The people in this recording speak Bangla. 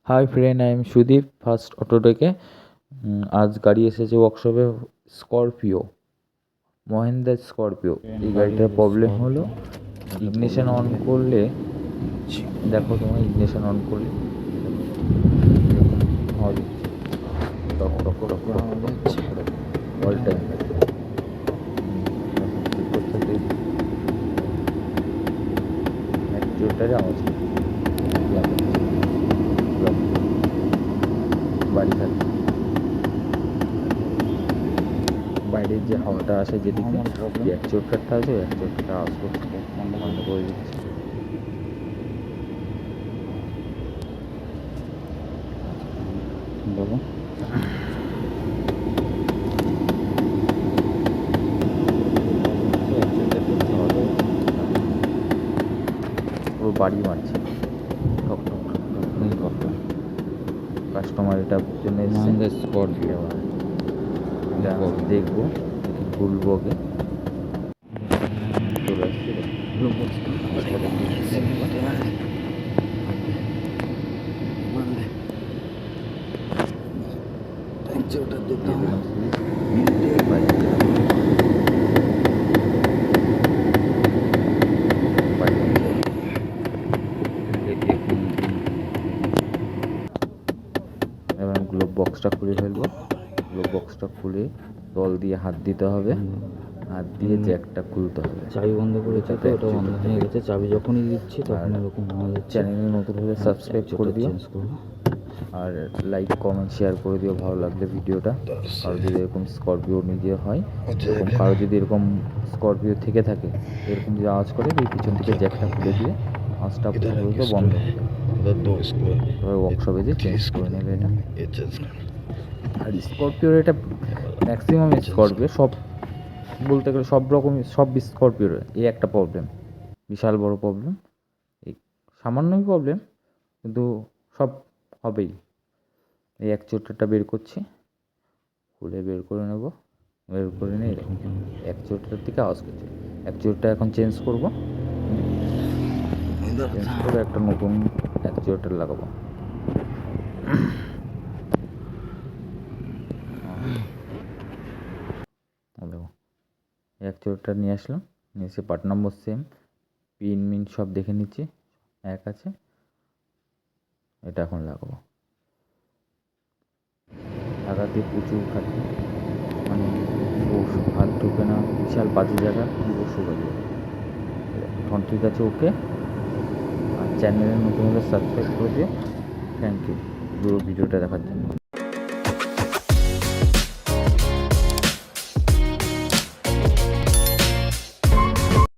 High friend, I am Sudip first অটোটেকে। আজ গাড়ি এসেছে ওয়ার্কশপে, স্করপিও, মহেন্দ্রা স্করপিও। এই গাড়িটার প্রবলেম হলো ইগনিশন অন করলে, দেখো তোমার ইগনিশন অন করলে এরকম আওয়াজ হচ্ছে, টক টক টক টক অল টাইম। ঠিক করতে অ্যাক্চুয়েটারে আওয়াজ বাড়ি থাকে, বাইরের যে হাওয়াটা আসে যেদিকে যে অ্যাকচুয়েটারটা আছে ওই অ্যাকচুয়েটারটা আওয়াজ করছে, বন্ধ করে দিচ্ছি। বলো, পুরো বাড়ি মারছে, ঠক ঠক ঠক ঠক। কাস্টমার এটার জন্য এসছে, স্করপিও এটা দেখবো, খুলবো ওকে, চলে আসছে। এবার গ্লোভ বক্সটা খুলে ফেলবো। গ্লোভ বক্সটা খুলে তল দিয়ে হাত দিতে হবে, হাত দিয়ে জ্যাকটা খুলতে হবে। চাবি বন্ধ করেছে তো, ওটা বন্ধ হয়ে গেছে। চাবি যখনই দিচ্ছি তখন এরকম আওয়াজ হচ্ছে। চ্যানেলে নতুন হলে সাবস্ক্রাইব করে দিও, আর লাইক কমেন্ট শেয়ার করে দিও ভালো লাগলে ভিডিওটা। আর যদি এরকম স্করপিও নিজে হয়, এরকম কারো যদি এরকম স্করপিও থেকে থাকে, এরকম যদি আওয়াজ করে এই পিছন থেকে জ্যাকটা খুলে দিয়ে আওয়াজটা পুরো বন্ধ হয়ে যাবে। তবে ওয়ার্কশপে যে চেঞ্জ করে নেবে এটা। আর স্করপিওর এটা ম্যাক্সিমাম স্করপিও, সব বলতে গেলে সব রকমই, সব স্করপিওর এই একটা প্রবলেম, বিশাল বড় প্রবলেম। এই সামান্যই প্রবলেম, কিন্তু সব হবেই। এই অ্যাকচুয়েটারটা বের করছি, খুলে বের করে নেব। বের করে নিয়ে এরকম অ্যাকচুয়েটার থেকে আওয়াজ করছে। অ্যাকচুয়েটার এখন চেঞ্জ করব, চেঞ্জ করে একটা নতুন অ্যাকচুয়েটার লাগাবো। দেখো অ্যাকচুয়েটার নিয়ে আসলাম, নিয়ে এসে পার্ট নম্বর সেম, পিন মিন সব দেখে নিচ্ছি এক আছে। এটা এখন লাগাবো, লাগাতে প্রচুর খাটি, মানে হাত ঢুকে না, বিশাল বাজে জায়গা, বসু বাজে। এখন ঠিক আছে, ওকে। আর চ্যানেলে নতুন হলে সাবস্ক্রাইব করে দিও। থ্যাংক ইউ পুরো ভিডিওটা দেখার জন্য।